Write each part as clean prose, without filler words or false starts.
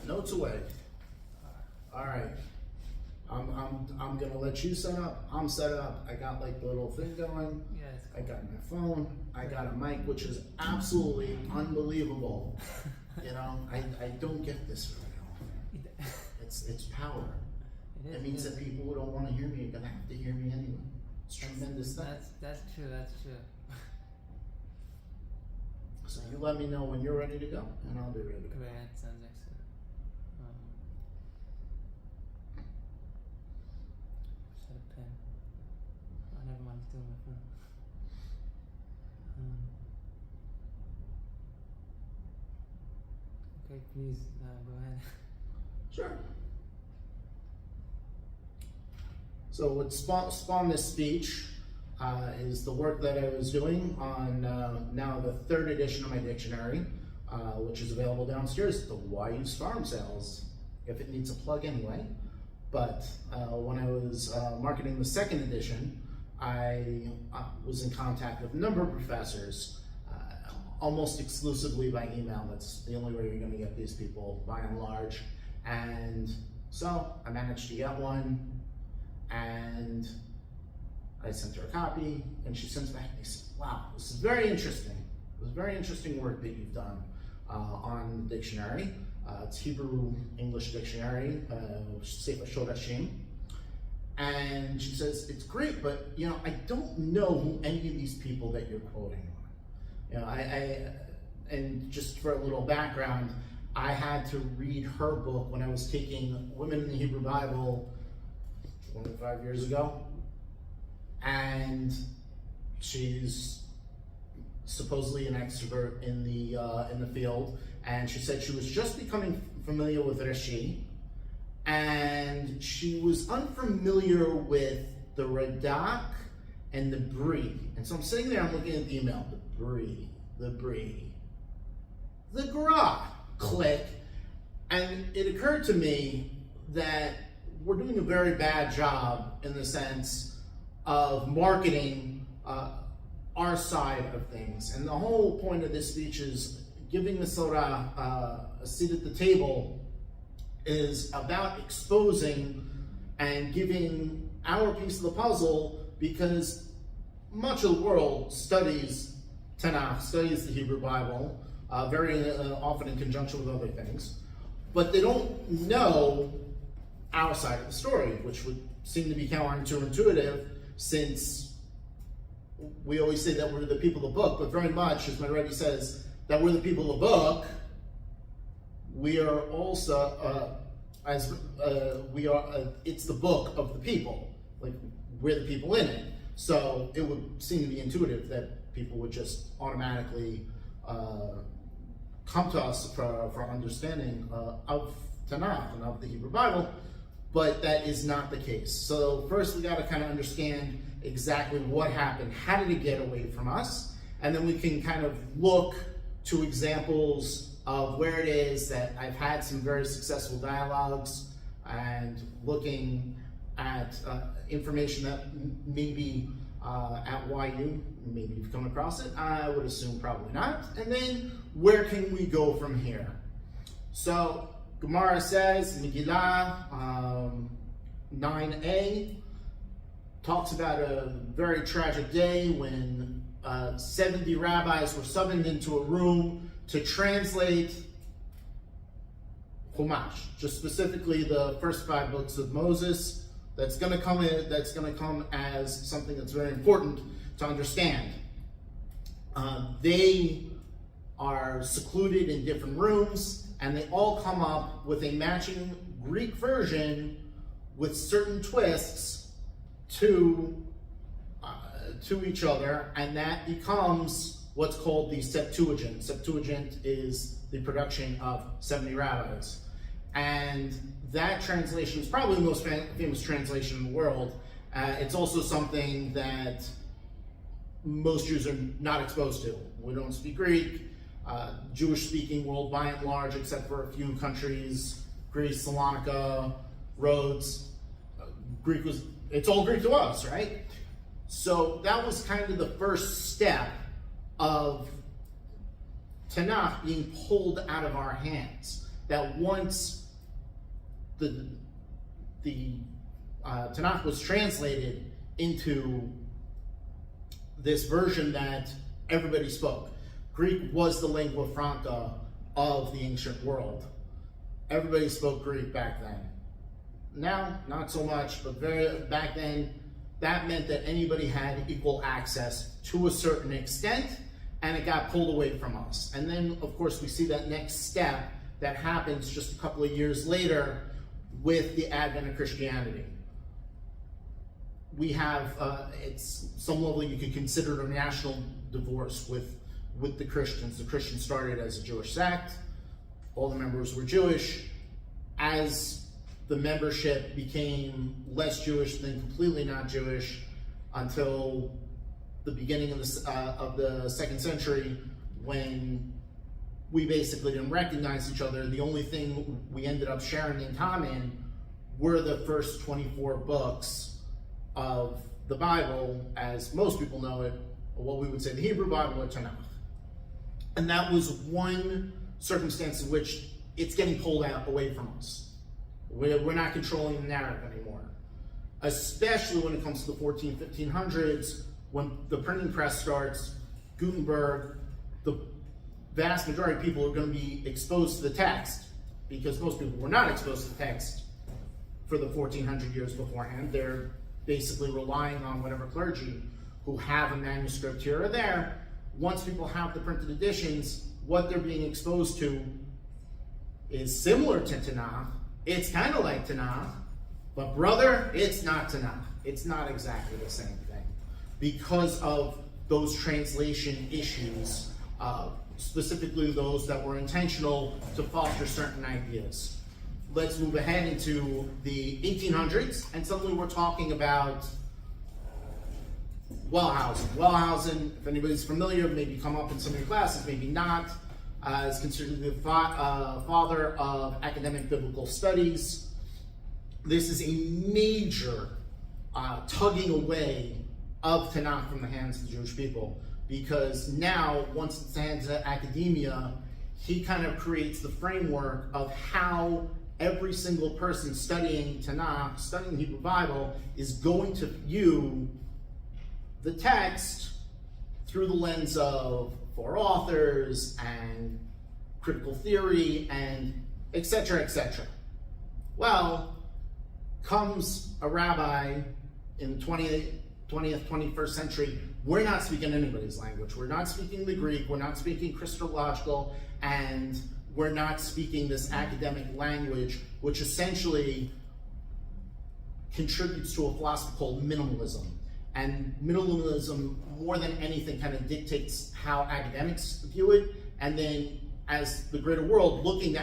Notes away. All right. I'm gonna let you set up. I'm set up. I got like the little thing going. Yes. I got my phone. I got a mic, which is absolutely unbelievable. You know, I don't get this very often. It's power. It means that people who don't want to hear me are gonna have to hear me anyway. It's a tremendous thing. That's true. That's true. So you let me know when you're ready to go, and I'll be ready to go. Great. Sounds excellent. Set a pen. Oh, never mind. Still my phone. Okay, please go ahead. Sure. So what spawned this speech is the work that I was doing on now the third edition of my dictionary, which is available downstairs at the YU's Farm Sales, if it needs a plug anyway. But when I was marketing the second edition, I was in contact with a number of professors, almost exclusively by email. That's the only way you're going to get these people, by and large. And so I managed to get one, and I sent her a copy, and she sends back and said, wow, this is very interesting. It was very interesting work that you've done on the dictionary. It's Hebrew-English dictionary, Sefer Shorashim. And she says, it's great, but you know, I don't know who any of these people that you're quoting are. You know, and just for a little background, I had to read her book when I was taking Women in the Hebrew Bible 25 years ago. And she's supposedly an expert in the field, and she said she was just becoming familiar with Rashi, and she was unfamiliar with the Radak and the Bri. And so I'm sitting there, I'm looking at the email, the Bri, the Gra, click, and it occurred to me that we're doing a very bad job in the sense of marketing our side of things. And the whole point of this speech is giving mesorah a seat at the table is about exposing and giving our piece of the puzzle, because much of the world studies Tanach, studies the Hebrew Bible, very often in conjunction with other things, but they don't know our side of the story, which would seem to be counterintuitive, since we always say that we're the people of the book, but very much, as my rabbi says, that we're the people of the book, we are also, it's the book of the people, like we're the people in it. So it would seem to be intuitive that people would just automatically come to us for understanding of Tanakh and of the Hebrew Bible, but that is not the case. So first we got to kind of understand exactly what happened, how did it get away from us, and then we can kind of look to examples of where it is that I've had some very successful dialogues, and looking at information that maybe at YU, maybe you've come across it, I would assume probably not, and then where can we go from here? So Gemara says, Megillah 9a, talks about a very tragic day when 70 rabbis were summoned into a room to translate Chumash, just specifically the first 5 books of Moses. That's going to come as something that's very important to understand. They are secluded in different rooms, and they all come up with a matching Greek version with certain twists to each other, and that becomes what's called the Septuagint. Septuagint is the production of 70 rabbis. And that translation is probably the most famous translation in the world. It's also something that most Jews are not exposed to. We don't speak Greek. Jewish-speaking world by and large, except for a few countries, Greece, Salonika, Rhodes, it's all Greek to us, right? So that was kind of the first step of Tanakh being pulled out of our hands. that once the Tanakh was translated into this version that everybody spoke. Greek was the lingua franca of the ancient world. Everybody spoke Greek back then. Now, not so much, but back then, that meant that anybody had equal access to a certain extent, and it got pulled away from us. And then, of course, we see that next step that happens just a couple of years later with the advent of Christianity. We have, it's some level you could consider it a national divorce with the Christians. The Christians started as a Jewish sect. All the members were Jewish. As the membership became less Jewish than completely not Jewish until the beginning of the second century, when we basically didn't recognize each other. The only thing we ended up sharing in common were the first 24 books of the Bible, as most people know it, or what we would say the Hebrew Bible or Tanach. And that was one circumstance in which it's getting pulled out away from us. We're not controlling the narrative anymore, especially when it comes to the 1500s, when the printing press starts. Gutenberg, the vast majority of people are going to be exposed to the text, because most people were not exposed to the text for the 1400 years beforehand. They're basically relying on whatever clergy who have a manuscript here or there. Once people have the printed editions, what they're being exposed to is similar to Tanakh. It's kind of like Tanakh, but brother, it's not Tanakh. It's not exactly the same thing because of those translation issues, specifically those that were intentional to foster certain ideas. Let's move ahead into the 1800s, and suddenly we're talking about Wellhausen. Wellhausen, if anybody's familiar, maybe come up in some of your classes, maybe not, is considered the father of academic biblical studies. This is a major tugging away of Tanakh from the hands of the Jewish people, because now, once it's in the hands of academia, he kind of creates the framework of how every single person studying Tanakh, studying the Hebrew Bible, is going to view the text through the lens of four authors and critical theory and etc., etc. Well, comes a rabbi in the 20th, 21st century. We're not speaking anybody's language. We're not speaking the Greek. We're not speaking Christological, and we're not speaking this academic language, which essentially contributes to a philosophy called minimalism. And minimalism, more than anything, kind of dictates how academics view it. And then, as the greater world, looking to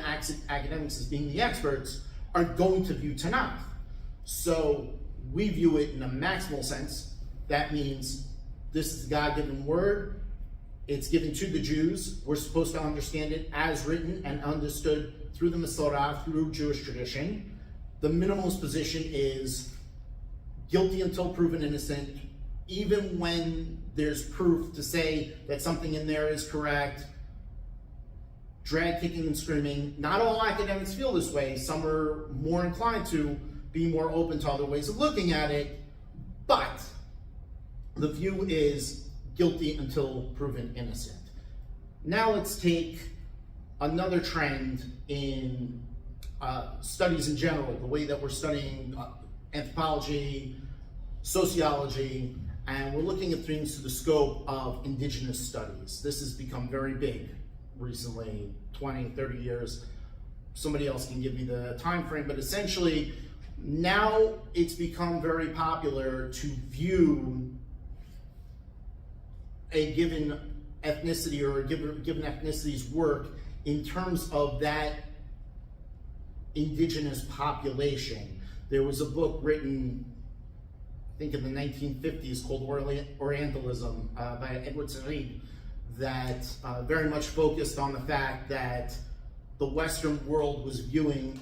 academics as being the experts, are going to view Tanakh. So we view it in a maximal sense. That means this is the God-given word. It's given to the Jews. We're supposed to understand it as written and understood through the mesorah, through Jewish tradition. The minimalist position is guilty until proven innocent, even when there's proof to say that something in there is correct. Drag kicking and screaming. Not all academics feel this way. Some are more inclined to be more open to other ways of looking at it, but the view is guilty until proven innocent. Now let's take another trend in studies in general, the way that we're studying anthropology, sociology, and we're looking at things through the scope of indigenous studies. This has become very big recently, 20, 30 years. Somebody else can give me the time frame, but essentially now it's become very popular to view a given ethnicity or a given ethnicity's work in terms of that indigenous population. There was a book written, I think in the 1950s, called Orientalism by Edward Said, that very much focused on the fact that the Western world was viewing,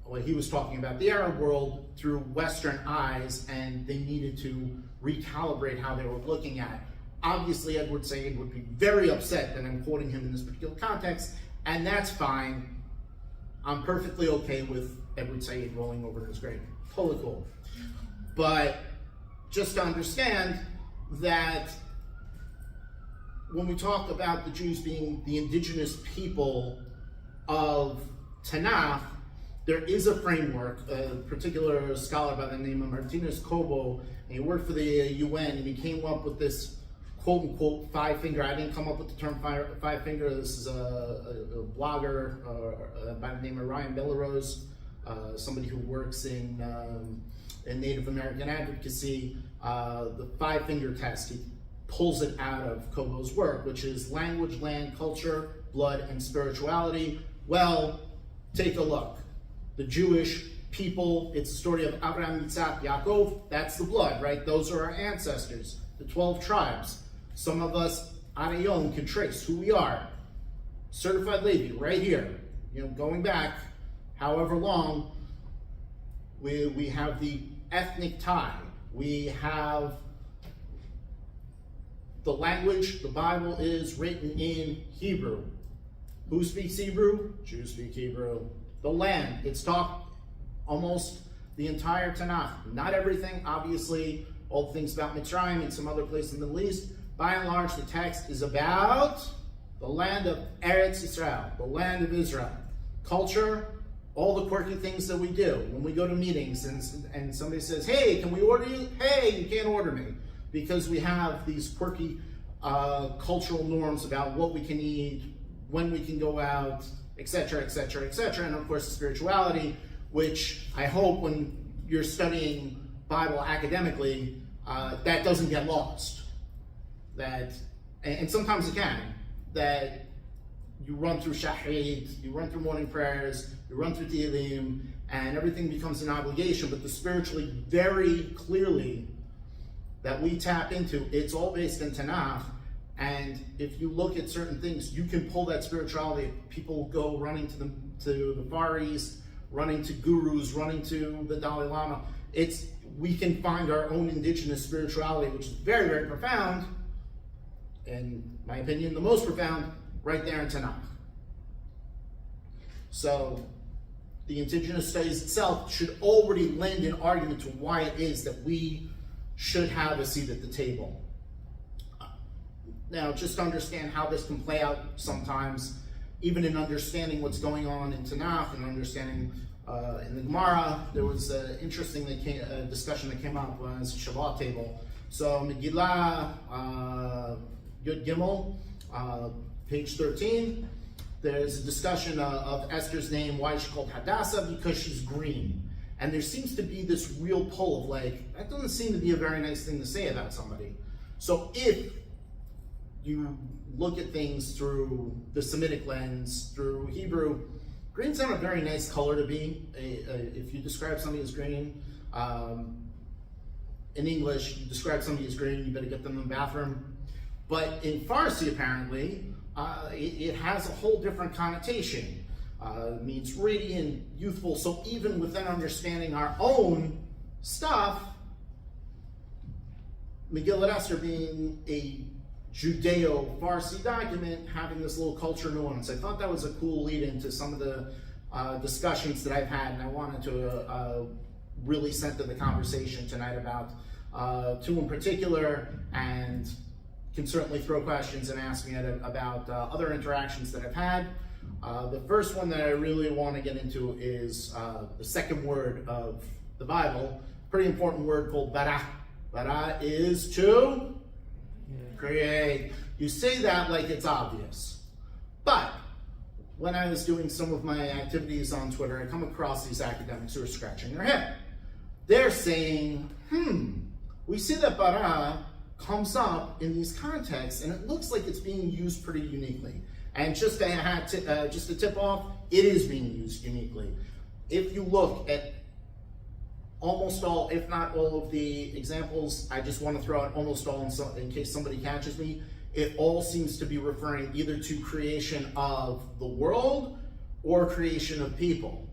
well, he was talking about the Arab world through Western eyes, and they needed to recalibrate how they were looking at it. Obviously, Edward Said would be very upset that I'm quoting him in this particular context, and that's fine. I'm perfectly okay with Edward Said rolling over in his grave. Totally cool. But just to understand that when we talk about the Jews being the indigenous people of Tanach, there is a framework. A particular scholar by the name of Martinez Cobo, and he worked for the UN, and he came up with this quote-unquote five-finger. I didn't come up with the term five-finger. This is a blogger by the name of Ryan Bellerose, somebody who works in Native American advocacy. The five-finger test, he pulls it out of Cobo's work, which is language, land, culture, blood, and spirituality. Well, take a look. The Jewish people, it's the story of Abraham, Yitzhak, Yaakov. That's the blood, right? Those are our ancestors, the 12 tribes. Some of us, Anayon, can trace who we are. Certified Levi, right here. Going back however long, we have the ethnic tie. We have the language. The Bible is written in Hebrew. Who speaks Hebrew? Jews speak Hebrew. The land, it's taught almost the entire Tanakh. Not everything, obviously, all the things about Mitzrayim and some other places in the Middle East. By and large, the text is about the land of Eretz Yisrael, the land of Israel. Culture, all the quirky things that we do. When we go to meetings and somebody says, hey, can we order you? Hey, you can't order me. Because we have these quirky cultural norms about what we can eat, when we can go out, etc., etc., etc., and of course spirituality, which I hope when you're studying Bible academically, that doesn't get lost. And sometimes it can, that you run through Shahrit, you run through morning prayers, you run through Tehillim, and everything becomes an obligation, but the spiritually very clearly that we tap into, it's all based in Tanakh. And if you look at certain things, you can pull that spirituality. People go running to the Far East, running to gurus, running to the Dalai Lama. We can find our own indigenous spirituality, which is very, very profound. In my opinion, the most profound, right there in Tanakh. So the indigenous studies itself should already lend an argument to why it is that we should have a seat at the table. Now, just to understand how this can play out sometimes, even in understanding what's going on in Tanakh and understanding in the Gemara, there was an interesting discussion that came up on the Shabbat table. So Megillah Yud Gimel, page 13, there's a discussion of Esther's name, why she's called Hadassah, because she's green. And there seems to be this real pull of that doesn't seem to be a very nice thing to say about somebody. So if you look at things through the Semitic lens, through Hebrew, green's not a very nice color to be. If you describe somebody as green, in English, you describe somebody as green, you better get them in the bathroom. But in Farsi, apparently, it has a whole different connotation. It means radiant, youthful. So even within understanding our own stuff, Megillat Esther being a Judeo-Farsi document, having this little culture nuance. I thought that was a cool lead into some of the discussions that I've had, and I wanted to really center the conversation tonight about two in particular, and can certainly throw questions and ask me about other interactions that I've had. The first one that I really want to get into is the second word of the Bible, pretty important word called bara. Bara is to create. You say that like it's obvious. But when I was doing some of my activities on Twitter, I come across these academics who are scratching their head. They're saying, we see that bara comes up in these contexts, and it looks like it's being used pretty uniquely. And just to tip off, it is being used uniquely. If you look at almost all, if not all of the examples, I just want to throw out almost all in case somebody catches me, it all seems to be referring either to creation of the world or creation of people,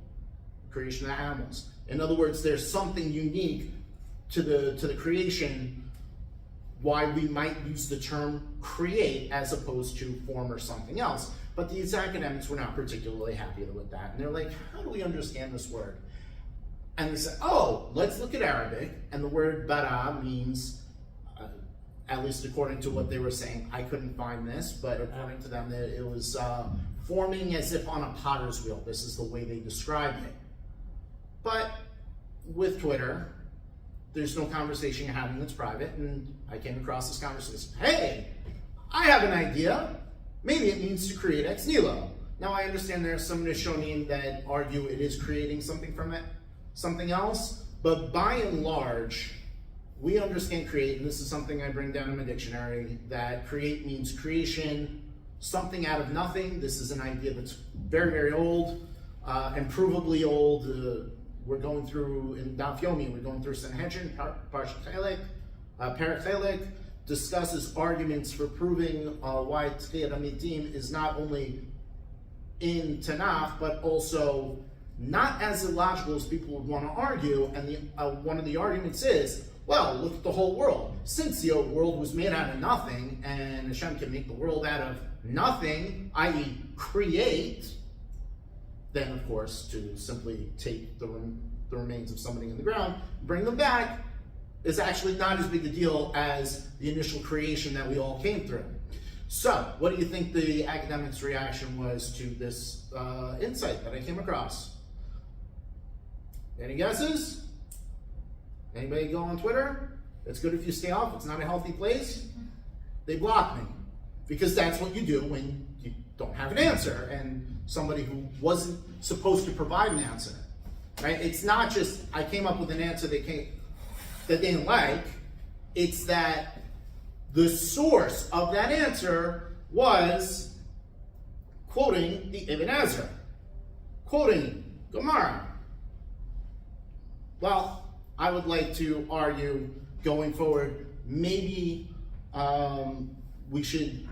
creation of animals. In other words, there's something unique to the creation, why we might use the term create as opposed to form or something else. But these academics were not particularly happy with that. And they're like, how do we understand this word? And they said, oh, let's look at Arabic. And the word bara means, at least according to what they were saying, I couldn't find this, but according to them, it was forming as if on a potter's wheel. This is the way they described it. But with Twitter, there's no conversation you're having that's private, and I came across this conversation. Hey, I have an idea. Maybe it means to create ex nihilo. Now I understand there are some Rishonim that argue it is creating something from it, something else, but by and large, we understand create, and this is something I bring down in my dictionary, that create means creation, something out of nothing. This is an idea that's very, very old, and provably old. We're going through, in Daf Yomi, we're going through Sanhedrin, Parshat Chelek, Perek Chelek, discusses arguments for proving why Tchiyat HaMetim is not only in Tanach, but also not as illogical as people would want to argue. And one of the arguments is, well, look at the whole world. Since the world was made out of nothing, and Hashem can make the world out of nothing, i.e. create, then of course to simply take the remains of somebody in the ground, bring them back, is actually not as big a deal as the initial creation that we all came through. So, what do you think the academics' reaction was to this insight that I came across? Any guesses? Anybody go on Twitter? It's good if you stay off. It's not a healthy place. They block me. Because that's what you do when you don't have an answer and somebody who wasn't supposed to provide an answer. Right? It's not just, I came up with an answer that they didn't like. It's that the source of that answer was quoting the Ibn Ezra, quoting Gemara. Well, I would like to argue going forward, maybe we should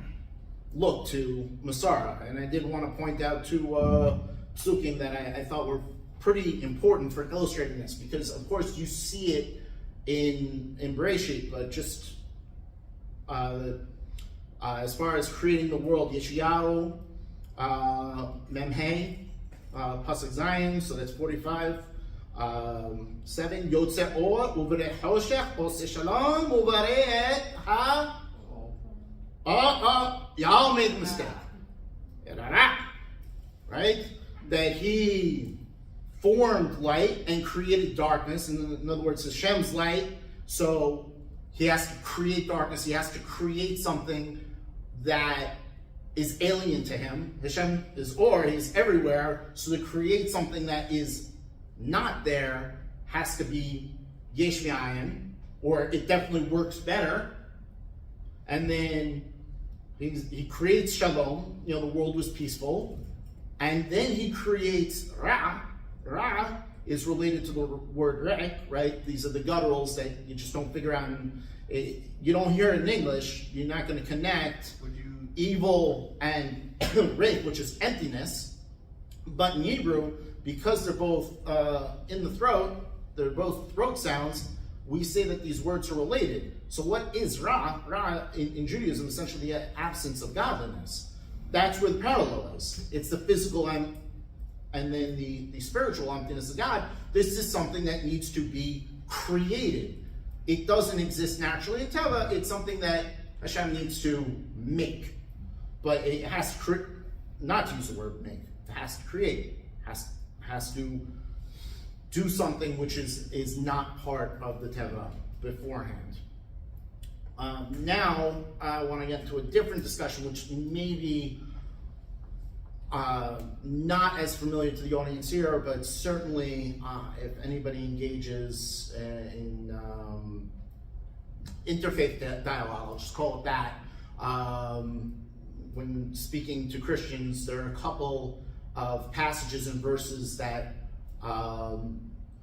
look to mesorah. And I did want to point out two psukim that I thought were pretty important for illustrating this, because of course you see it in Bereshit, but just as far as creating the world, Yeshayahu, Memhe, Pasuk Zion, so that's 45. 7, Yotze Or, Uvere Hoshech, Ose Shalom, Uvere Et Ha. Y'all made a mistake. Right? That he formed light and created darkness. In other words, Hashem's light. So he has to create darkness. He has to create something that is alien to him. Hashem is Or, he's everywhere. So to create something that is not there has to be yesh me'ayin, or it definitely works better. And then he creates shalom, the world was peaceful. And then he creates ra. Ra is related to the word rek, right? These are the gutturals that you just don't figure out. You don't hear it in English. You're not going to connect evil and rek, which is emptiness. But in Hebrew, because they're both in the throat, they're both throat sounds, we say that these words are related. So what is Ra? Ra in Judaism is essentially the absence of godliness. That's where the parallel is. It's the physical and then the spiritual emptiness of God. This is something that needs to be created. It doesn't exist naturally in Teva. It's something that Hashem needs to make. But it has to, not to use the word make, it has to create. Has to do something which is not part of the Teva beforehand. Now I want to get into a different discussion, which may be not as familiar to the audience here, but certainly if anybody engages in interfaith dialogue, I'll just call it that. When speaking to Christians, there are a couple of passages and verses that are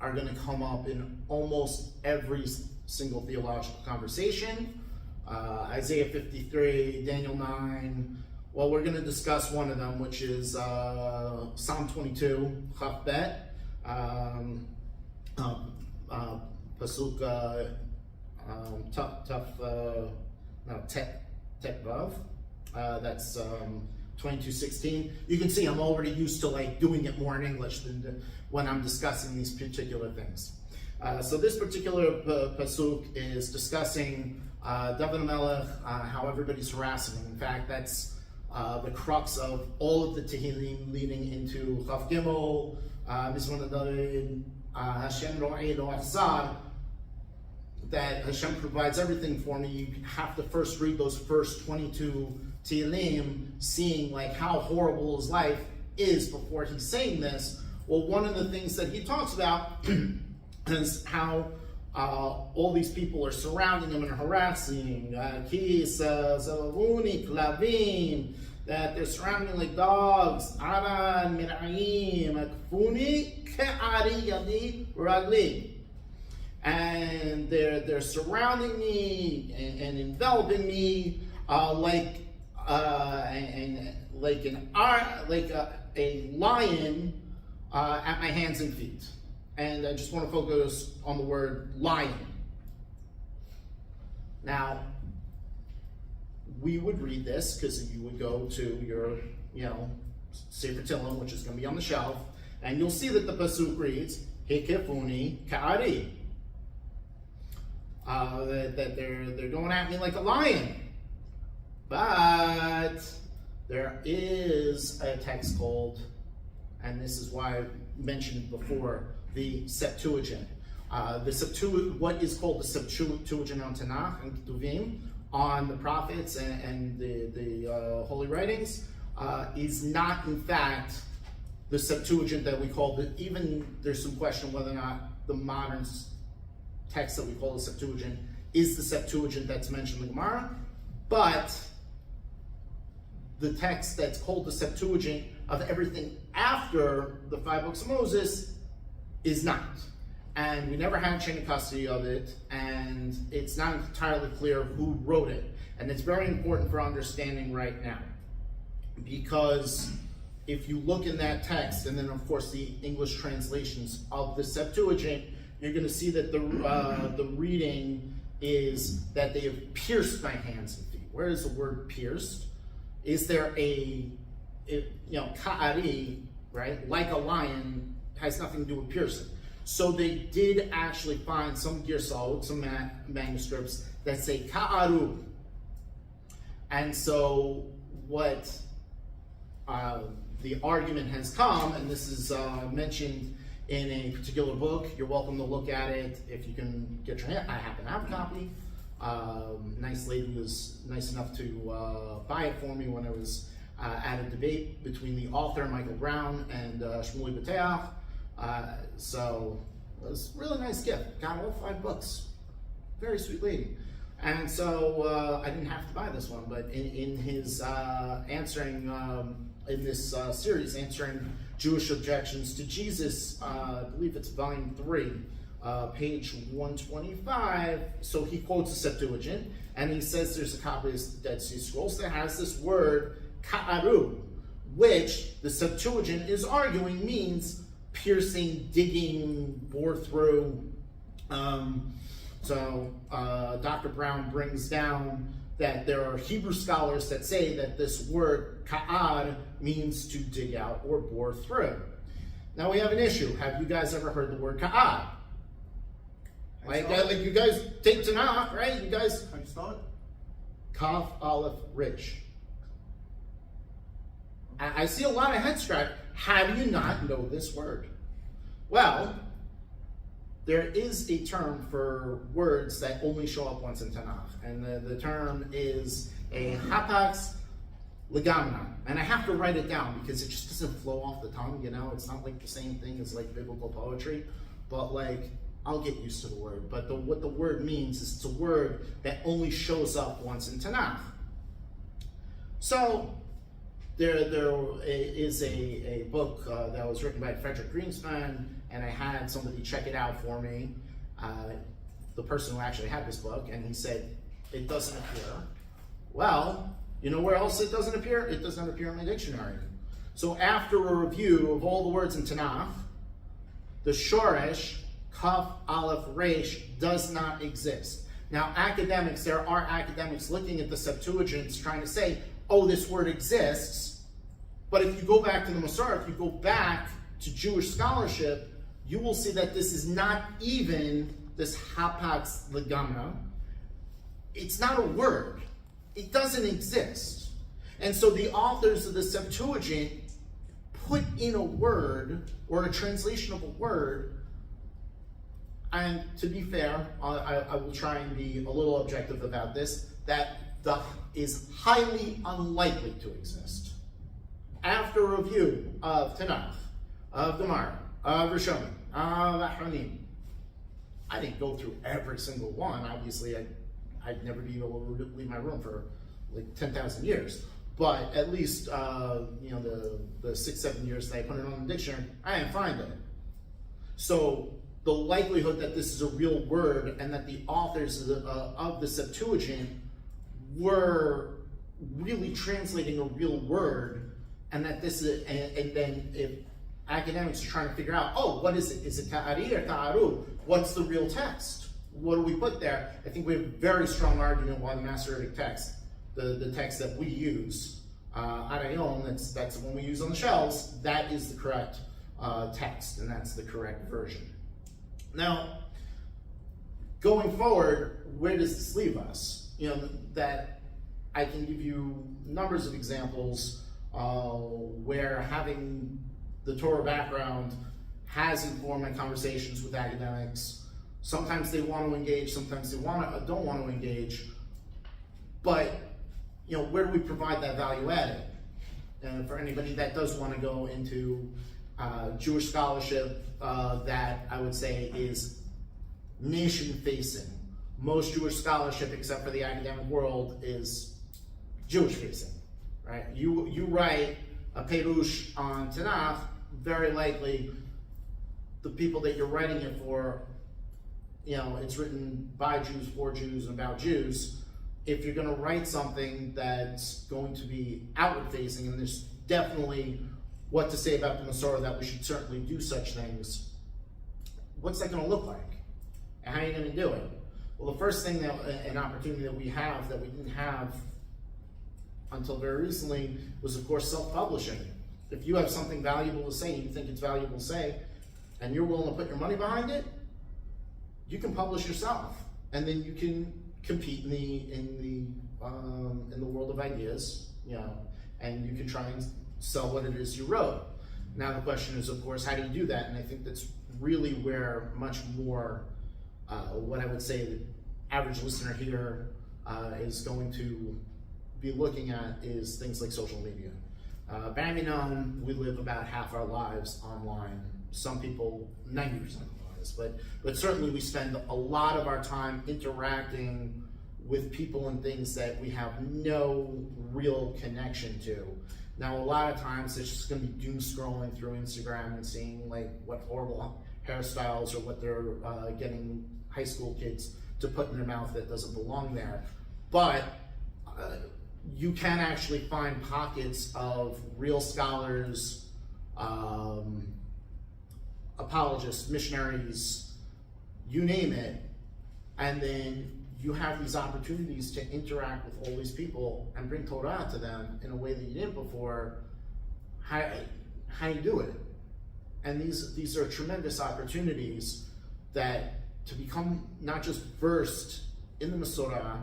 going to come up in almost every single theological conversation. Isaiah 53, Daniel 9. Well, we're going to discuss one of them, which is Psalm 22, Chaf Bet, Pasuk Tet Vav. That's 22:16. You can see I'm already used to like doing it more in English than when I'm discussing these particular things. So this particular pasuk is discussing David Melech, how everybody's harassing him. In fact, that's the crux of all of the Tehillim leading into Chaf Gimel, Hashem Ro'eh Lo Achzar, that Hashem provides everything for me. You have to first read those first 22 Tehillim, seeing like how horrible his life is before he's saying this. Well, one of the things that he talks about is how all these people are surrounding him and harassing. That they're surrounding like dogs. Aran, mir'ayim, akfuni, ke'ari yadi, ragli. And they're surrounding me and enveloping me like a lion at my hands and feet. And I just want to focus on the word lion. Now, we would read this because you would go to your, Sefer Tehillim, which is going to be on the shelf, and you'll see that the pasuk reads, Hikefuni ka'ari. That they're going at me like a lion. But there is a text called, and this is why I mentioned before, the Septuagint. What is called the Septuagint on Tanach and Ketuvim, on the prophets and the holy writings, is not in fact the Septuagint that we call it. Even there's some question whether or not the modern text that we call the Septuagint is the Septuagint that's mentioned in the Gemara, but the text that's called the Septuagint of everything after the 5 books of Moses is not. And we never had chain of custody of it, and it's not entirely clear who wrote it. And it's very important for understanding right now, because if you look in that text, and then of course the English translations of the Septuagint, you're going to see that the reading is that they have pierced my hands and feet. Where is the word pierced? Is there ka'ari, right? Like a lion, has nothing to do with piercing. So they did actually find some girsot, some manuscripts that say ka'aru. And so what the argument has come, and this is mentioned in a particular book. You're welcome to look at it if you can get your hand. I happen to have a copy. Nice lady was nice enough to buy it for me when I was at a debate between the author, Michael Brown, and Shmuel Bateach. So it was a really nice gift. Got all 5 books. Very sweet lady. And so I didn't have to buy this one, but in his answering, in this series, answering Jewish objections to Jesus, I believe it's volume 3, page 125. So he quotes the Septuagint, and he says there's a copy of the Dead Sea Scrolls that has this word ka'aru, which the Septuagint is arguing means piercing, digging, bore through. So Dr. Brown brings down that there are Hebrew scholars that say that this word ka'ad means to dig out or bore through. Now we have an issue. Have you guys ever heard the word ka'ad? Like you guys take Tanach, right? You guys. How do you spell it? Kaf Aleph Rish. I see a lot of head scratch. How do you not know this word? Well, there is a term for words that only show up once in Tanakh, and the term is a hapax legamna. And I have to write it down because it just doesn't flow off the tongue, It's not like the same thing as like biblical poetry, but like I'll get used to the word. But what the word means is it's a word that only shows up once in Tanakh. So there is a book that was written by Frederick Greenspan, and I had somebody check it out for me, the person who actually had this book, and he said, it doesn't appear. Well, you know where else it doesn't appear? It does not appear in my dictionary. So after a review of all the words in Tanakh, the Shoresh, Kaf, Aleph, Resh, does not exist. Now there are academics looking at the Septuagint trying to say, oh, this word exists, But if you go back to the mesorah, if you go back to Jewish scholarship, you will see that this is not even this hapax legamna. It's not a word. It doesn't exist. And so the authors of the Septuagint put in a word or a translation of a word. And to be fair, I will try and be a little objective about this, that is highly unlikely to exist. After review of Tanach, of Gemara, of Rishonim, of Achronim, I didn't go through every single one. Obviously, I'd never be able to leave my room for like 10,000 years. But at least, the 6-7 years that I put it on the dictionary, I didn't find it. So the likelihood that this is a real word and that the authors of the Septuagint were really translating a real word, and that this is, and then if academics are trying to figure out, what is it? Is it ta'ari or ta'aru? What's the real text? What do we put there? I think we have a very strong argument why the Masoretic text, the text that we use, Arayon, that's the one we use on the shelves, that is the correct text, and that's the correct version. Now, going forward, where does this leave us? That I can give you numbers of examples where having the Torah background has informed my conversations with academics. Sometimes they want to engage, sometimes they don't want to engage. But where do we provide that value added? And for anybody that does want to go into Jewish scholarship, that I would say is nation-facing. Most Jewish scholarship, except for the academic world, is Jewish-facing, right? You write a perush on Tanach, very likely the people that you're writing it for, it's written by Jews, for Jews, and about Jews. If you're going to write something that's going to be outward-facing, and there's definitely what to say about the mesorah, that we should certainly do such things, what's that going to look like? And how are you going to do it? Well, the first thing an opportunity that we have that we didn't have until very recently was, of course, self-publishing. If you have something valuable to say, and you think it's valuable to say, and you're willing to put your money behind it, you can publish yourself, and then you can compete in the world of ideas, and you can try and sell what it is you wrote. Now the question is, of course, how do you do that? And I think that's really where much more what I would say the average listener here is going to be looking at is things like social media. Baminon, we live about half our lives online. Some people, 90% of our lives, but certainly we spend a lot of our time interacting with people and things that we have no real connection to. Now, a lot of times it's just going to be doom scrolling through Instagram and seeing like what horrible hairstyles or what they're getting high school kids to put in their mouth that doesn't belong there. But you can actually find pockets of real scholars, apologists, missionaries, you name it, and then you have these opportunities to interact with all these people and bring Torah to them in a way that you didn't before. How you do it? And these are tremendous opportunities that to become not just versed in the mesorah,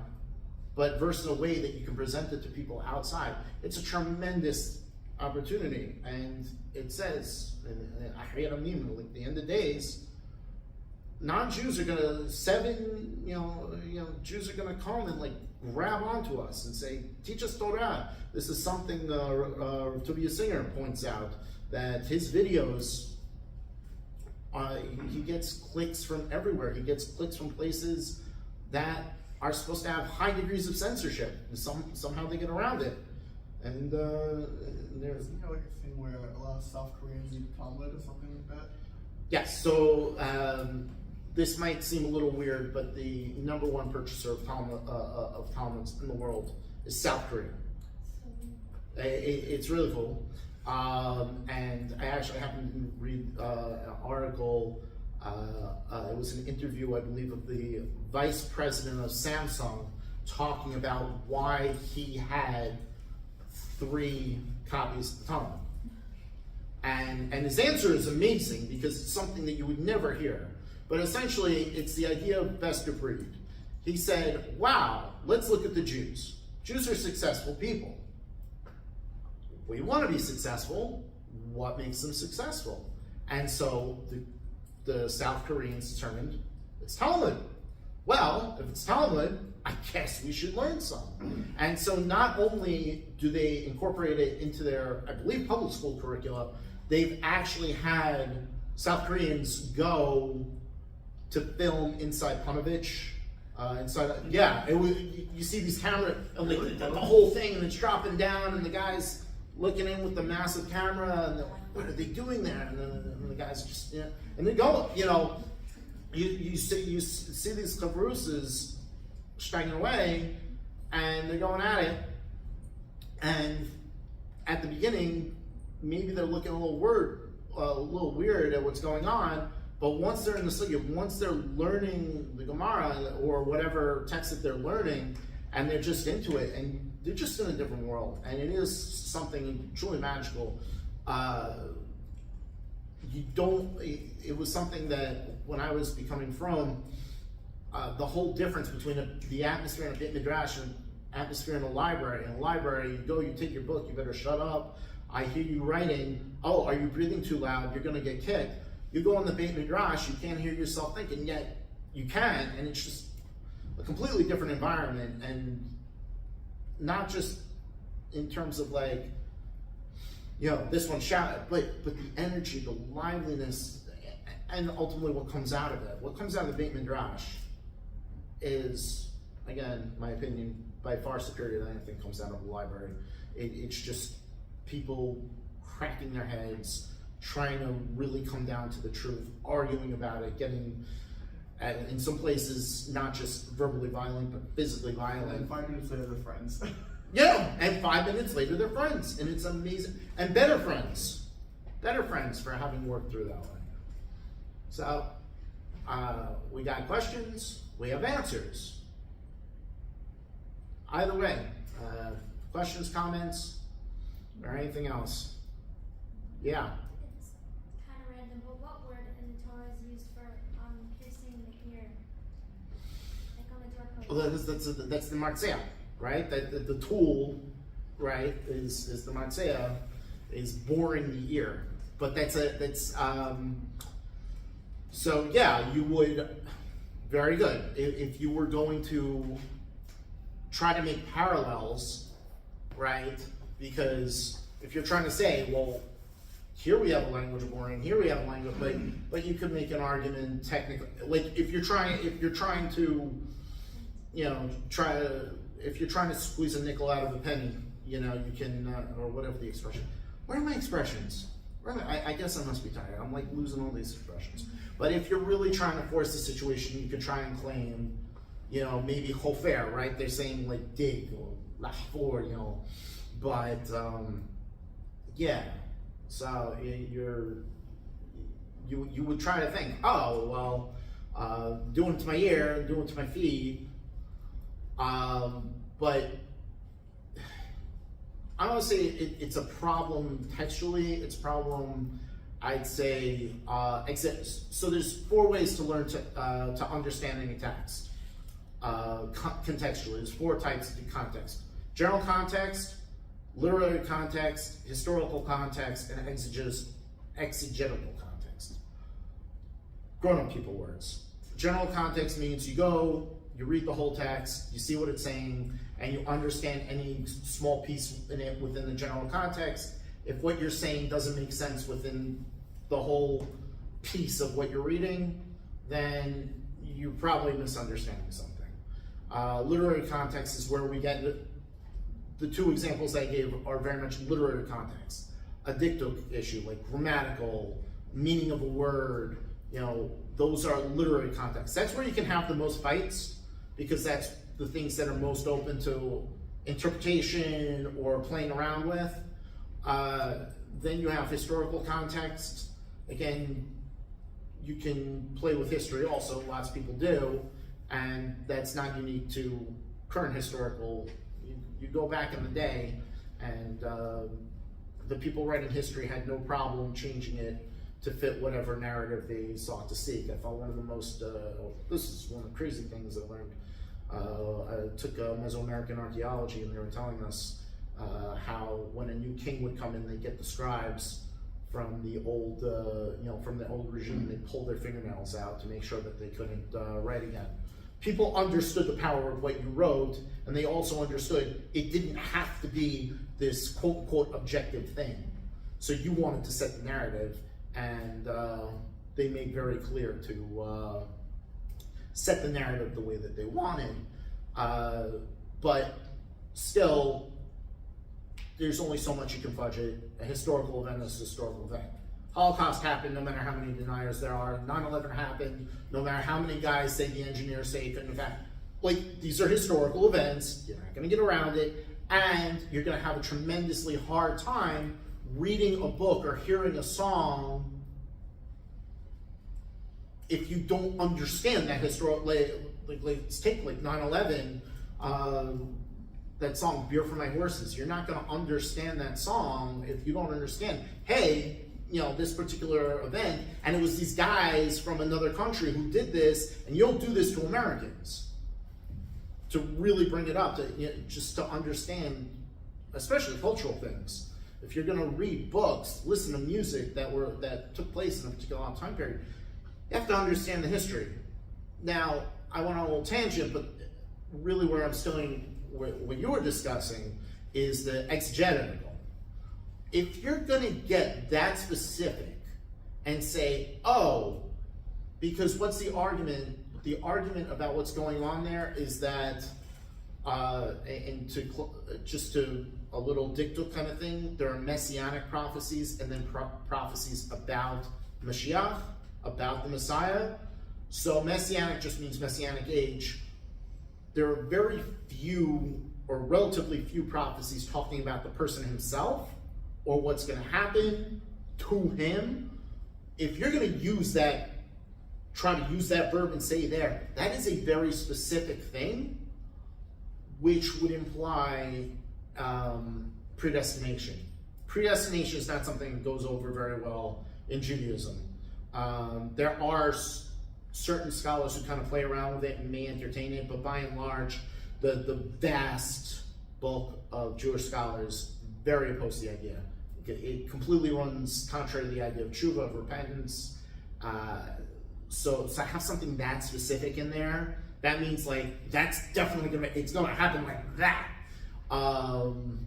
but versed in a way that you can present it to people outside. It's a tremendous opportunity, and it says, like the end of days, non-Jews are gonna Jews are gonna come and like grab onto us and say, teach us Torah. This is something Tobias Singer points out, that his videos, he gets clicks from everywhere. He gets clicks from places that are supposed to have high degrees of censorship, and somehow they get around it. And there's Isn't there like a thing where a lot of South Koreans read Talmud or something like that? yes. So this might seem a little weird, but the number one purchaser of Talmuds in the world is South Korea. It's really cool. And I actually happened to read an article. It was an interview, I believe, of the vice president of Samsung talking about why he had 3 copies of the Talmud. And his answer is amazing because it's something that you would never hear. But essentially, it's the idea of best of breed. He said, wow, let's look at the Jews. Jews are successful people. We want to be successful. What makes them successful? And so the South Koreans determined it's Talmud. Well, if it's Talmud, I guess we should learn some. And so not only do they incorporate it into their, I believe, public school curricula, they've actually had South Koreans go to film inside Panovich. You see these cameras, like the whole thing, and it's dropping down, and the guy's looking in with the massive camera, and they're like, what are they doing there? And the guys just, and they go, you see these kavrusas striking away, and they're going at it, and at the beginning, maybe they're looking a little weird at what's going on, but once they're in the sugya, once they're learning the Gemara or whatever text that they're learning, and they're just into it, and they're just in a different world, and it is something truly magical. It was something that when I was becoming from, the whole difference between the atmosphere in a beit midrash and atmosphere in a library. In a library, you go, you take your book, you better shut up. I hear you writing. Oh, are you breathing too loud? You're going to get kicked. You go in the beit midrash, you can't hear yourself thinking, yet you can, and it's just a completely different environment, and not just in terms of like, this one shouted, but the energy, the liveliness, and ultimately what comes out of it. What comes out of the beit midrash is, again, my opinion, by far superior than anything comes out of the library. It's just people cracking their heads, trying to really come down to the truth, arguing about it, getting, in some places, not just verbally violent, but physically violent. And 5 minutes later, they're friends. Yeah, and 5 minutes later, they're friends. And it's amazing. And better friends for having worked through that way. So, we got questions, we have answers. Either way, questions, comments, or anything else? Yeah. It's kind of random, but what word in the Torah is used for piercing the ear? Like on the doorpost. Well, that's the matzah, right? The tool, right, is the matzah, is boring the ear. But so yeah, you would, very good. If you were going to try to make parallels, right? Because if you're trying to say, well, here we have a language of boring, here we have a language, but you could make an argument technically, like if you're trying to, if you're trying to squeeze a nickel out of a penny, you can, or whatever the expression. Where are my expressions? I guess I must be tired. I'm like losing all these expressions. But if you're really trying to force the situation, you could try and claim, maybe chofer, right? They're saying like dig or lachfor, but yeah. So you would try to think, oh well, doing it to my ear, doing it to my feet, but I don't want to say it's a problem textually. It's a problem, I'd say, so there's 4 ways to learn to understand any text contextually. There's 4 types of context: general context, literary context, historical context, and exegetical context. Grown-up people words. General context means you go, you read the whole text, you see what it's saying, and you understand any small piece in it within the general context. If what you're saying doesn't make sense within the whole piece of what you're reading, then you're probably misunderstanding something. Literary context is where we get the 2 examples I gave are very much literary context. A dictic issue, like grammatical, meaning of a word, those are literary context. That's where you can have the most fights, because that's the things that are most open to interpretation or playing around with. Then you have historical context. Again, you can play with history also, lots of people do, and that's not unique to current historical. You go back in the day, and the people writing history had no problem changing it to fit whatever narrative they sought to seek. I thought one of the most, this is one of the crazy things I learned. I took Mesoamerican archaeology, and they were telling us how when a new king would come in, they get the scribes from the old, from the old regime. They pull their fingernails out to make sure that they couldn't write again. People understood the power of what you wrote, and they also understood it didn't have to be this quote-unquote objective thing. So you wanted to set the narrative, and they made very clear to set the narrative the way that they wanted. But still, there's only so much you can budget. A historical event is a historical event. Holocaust happened no matter how many deniers there are. 9/11 happened no matter how many guys say the engineers say it couldn't have happened. Like, these are historical events. You're not going to get around it. And you're going to have a tremendously hard time reading a book or hearing a song if you don't understand that historical. Let's take 9/11. That song, Beer for My Horses. You're not going to understand that song if you don't understand, hey, this particular event, and it was these guys from another country who did this, and you'll do this to Americans. To really bring it up, just to understand, especially cultural things. If you're going to read books, listen to music that took place in a particular time period, you have to understand the history. Now, I went on a little tangent, but really where I'm stealing what you were discussing is the exegetical. If you're going to get that specific and say, oh, because what's the argument? The argument about what's going on there is that, just to a little dictum kind of thing, there are messianic prophecies and then prophecies about Mashiach, about the Messiah. So messianic just means messianic age. There are very few or relatively few prophecies talking about the person himself or what's going to happen to him. If you're going to use that, try to use that verb and say there, that is a very specific thing, which would imply predestination. Predestination is not something that goes over very well in Judaism. There are certain scholars who kind of play around with it and may entertain it, but by and large, the vast bulk of Jewish scholars very opposed to the idea. It completely runs contrary to the idea of tshuva, of repentance. So to have something that specific in there, that means that's definitely it's gonna happen like that. I'm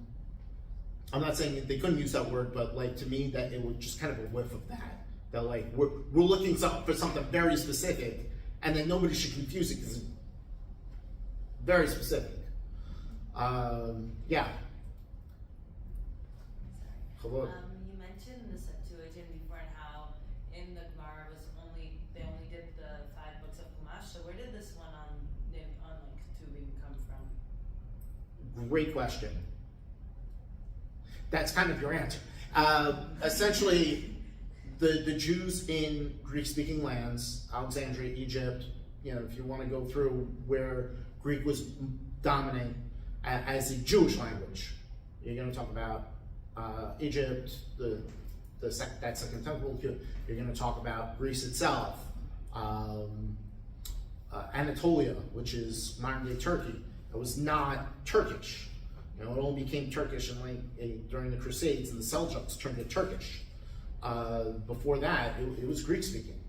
not saying they couldn't use that word, but to me, that it would just kind of a whiff of that. That we're looking for something very specific, and then nobody should confuse it because it's very specific. Yeah. Hello. You mentioned the Septuagint before and how in the Gemara they only did the 5 books of Chumash. So where did this one on Ketuvim come from? Great question. That's kind of your answer. Essentially, the Jews in Greek-speaking lands, Alexandria, Egypt, if you want to go through where Greek was dominant as a Jewish language, you're going to talk about Egypt, that Second Temple. You're going to talk about Greece itself, Anatolia, which is modern-day Turkey. It was not Turkish. It only became Turkish during the Crusades, and the Seljuks turned it Turkish. Before that, it was Greek-speaking.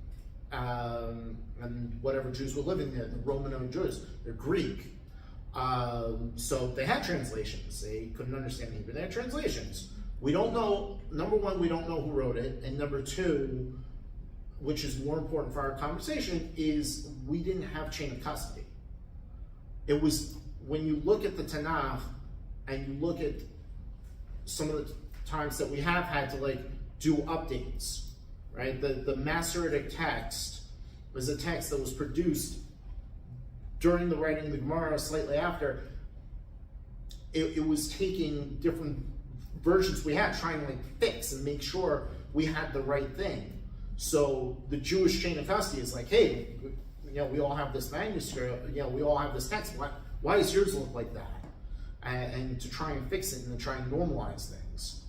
And whatever Jews were living there, the Roman Jews, they're Greek. So they had translations. They couldn't understand Hebrew. They had translations. We don't know, number one, we don't know who wrote it. And number two, which is more important for our conversation, is we didn't have chain of custody. It was, when you look at the Tanach, and you look at some of the times that we have had to do updates, right? The Masoretic text was a text that was produced during the writing of the Gemara, slightly after. It was taking different versions we had, trying to fix and make sure we had the right thing. So the Jewish chain of custody is hey, we all have this manuscript, we all have this text. Why does yours look like that? And to try and fix it and to try and normalize things.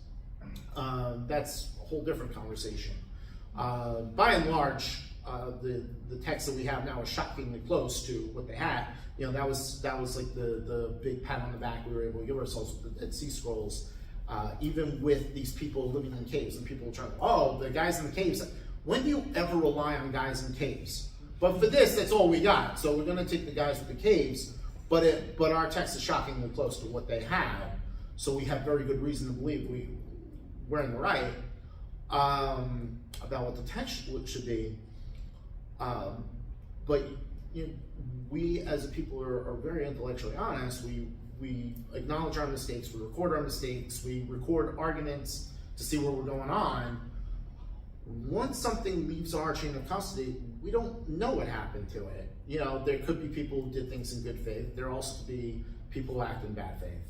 that's a whole different conversation. By and large, the text that we have now is shockingly close to what they had. You know, that was like the big pat on the back we were able to give ourselves with the Dead Sea Scrolls. Even with these people living in caves, and people trying, oh, the guys in the caves. When do you ever rely on guys in caves? But for this, that's all we got. So we're going to take the guys with the caves, but our text is shockingly close to what they had. So we have very good reason to believe we're in the right about what the text should be. But you know, we as a people are very intellectually honest. We acknowledge our mistakes, we record our mistakes, we record arguments to see where we're going on. Once something leaves our chain of custody, we don't know what happened to it. You know, there could be people who did things in good faith. There also could be people who act in bad faith.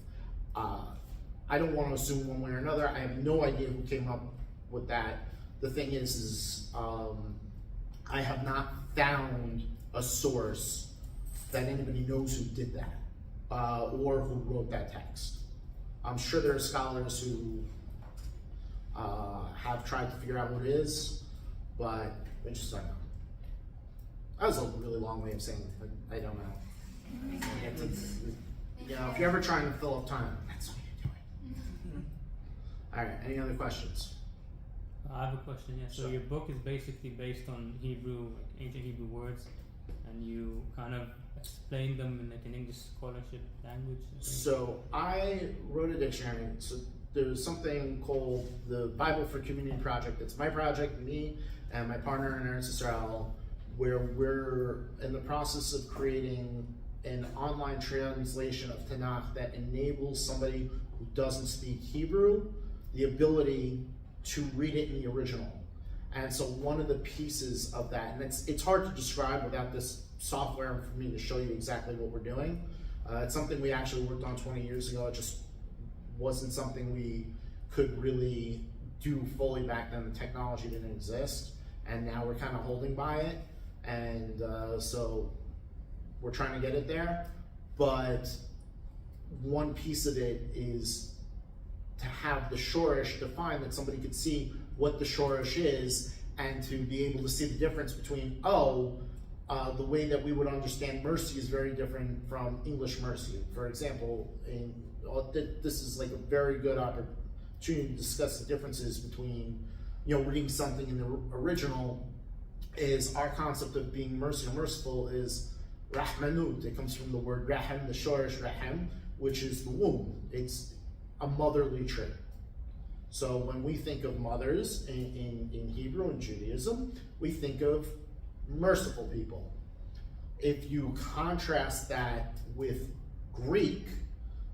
I don't want to assume one way or another. I have no idea who came up with that. The thing is I have not found a source that anybody knows who did that. Or who wrote that text. I'm sure there are scholars who have tried to figure out what it is, but we just don't know. That was a really long way of saying I don't know. You know, if you're ever trying to fill up time, that's what you're doing. All right, any other questions? I have a question, yeah. So Sure. your book is basically based on Hebrew, like ancient Hebrew words, and you kind of explain them in like an English scholarship language. I think. So I wrote a dictionary. So there's something called the Bible for Community Project. It's my project, me and my partner in Eretz Israel, where we're in the process of creating an online translation of Tanach that enables somebody who doesn't speak Hebrew the ability to read it in the original. And so one of the pieces of that, and it's hard to describe without this software for me to show you exactly what we're doing. It's something we actually worked on 20 years ago. It just wasn't something we could really do fully back then. The technology didn't exist, and now we're kind of holding by it. And so we're trying to get it there. But one piece of it is to have the shorish defined, that somebody could see what the shorish is, and to be able to see the difference between, the way that we would understand mercy is very different from English mercy. For example, this is like a very good opportunity to discuss the differences between, you know, reading something in the original. Is our concept of being mercy or merciful is rahmanut. It comes from the word rahem, the shorish rahem, which is the womb. It's a motherly trait. So when we think of mothers in Hebrew and Judaism, we think of merciful people. If you contrast that with Greek,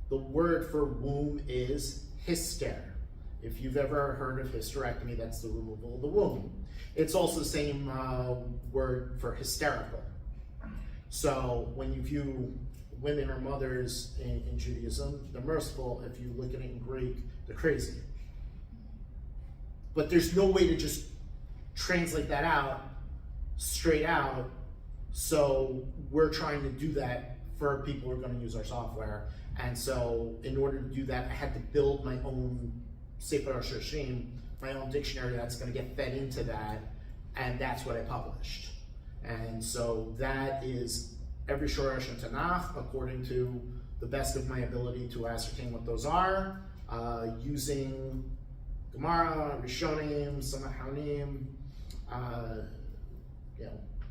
the word for womb is hyster. If you've ever heard of hysterectomy, that's the removal of the womb. It's also the same word for hysterical. So when you view women or mothers in Judaism, they're merciful. If you look at it in Greek, they're crazy. But there's no way to just translate that out straight out. So we're trying to do that for people who are going to use our software. And so in order to do that, I had to build my own Sefer Shoshim, my own dictionary that's going to get fed into that, and that's what I published. And so that is every Shoresh and Tanach according to the best of my ability to ascertain what those are, using Gemara, Rishonim, Samahanim.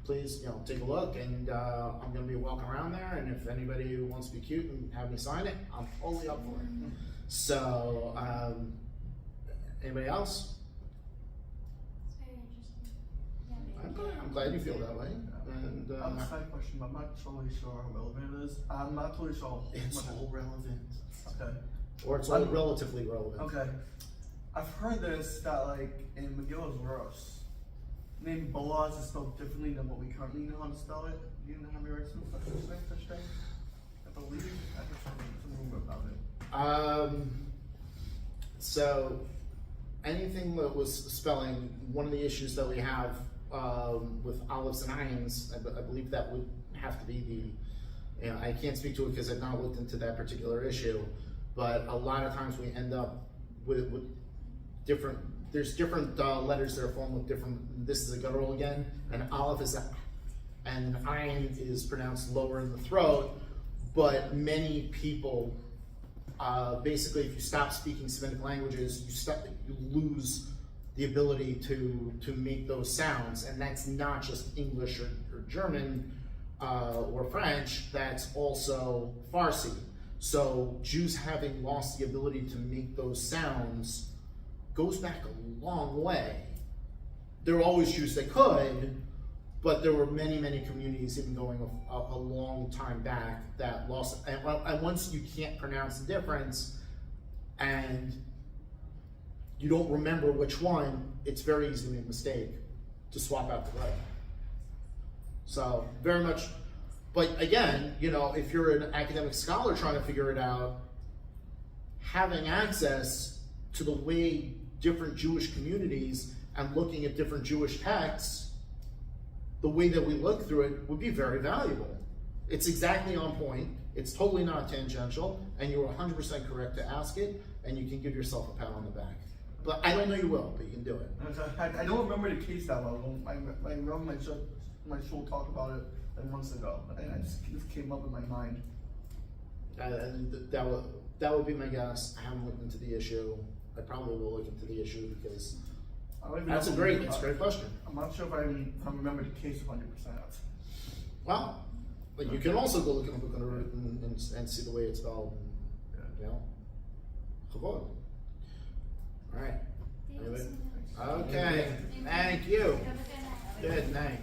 Please, take a look, and I'm going to be walking around there, and if anybody wants to be cute and have me sign it, I'm totally up for it. So, anybody else? It's very interesting. Yeah, I'm glad you feel that way. And I have a side question, but I'm not totally sure how relevant it is. I'm not totally sure. it's all relevant. Okay. Or it's all relatively relevant. Okay. I've heard this, that like in Megillah's verse, name Boaz is spelled differently than what we currently know how to spell it. Do you know how to write such thing? I believe I heard some rumor about it. So anything that was spelling, one of the issues that we have with olives and irons, I believe that would have to be I can't speak to it because I've not looked into that particular issue, but a lot of times we end up with different. There's different letters that are formed with different. This is a guttural again, and aleph is a, and ayin is pronounced lower in the throat. But many people, basically, if you stop speaking Semitic languages, you lose the ability to make those sounds, and that's not just English or German or French. That's also Farsi. So Jews having lost the ability to make those sounds goes back a long way. There were always Jews that could, but there were many, many communities even going a long time back that lost it. And once you can't pronounce the difference and you don't remember which one, it's very easy to make a mistake to swap out the letter. So very much, but again, you know, if you're an academic scholar trying to figure it out, having access to the way different Jewish communities and looking at different Jewish texts, the way that we look through it would be very valuable. It's exactly on point, it's totally not tangential, and you're 100% correct to ask it, and you can give yourself a pat on the back. But I don't know you will, but you can do it. I don't remember the case that well. I remember my shul talked about it like months ago, and this came up in my mind. That would be my guess. I haven't looked into the issue. I probably will look into the issue because that's a great question. I'm not sure if I remember the case 100%. Well, but you can also go look in the book and see the way it's spelled. You know, Chavod. All right. Thank you so much. Okay. Thank you. Have a good night. Good night.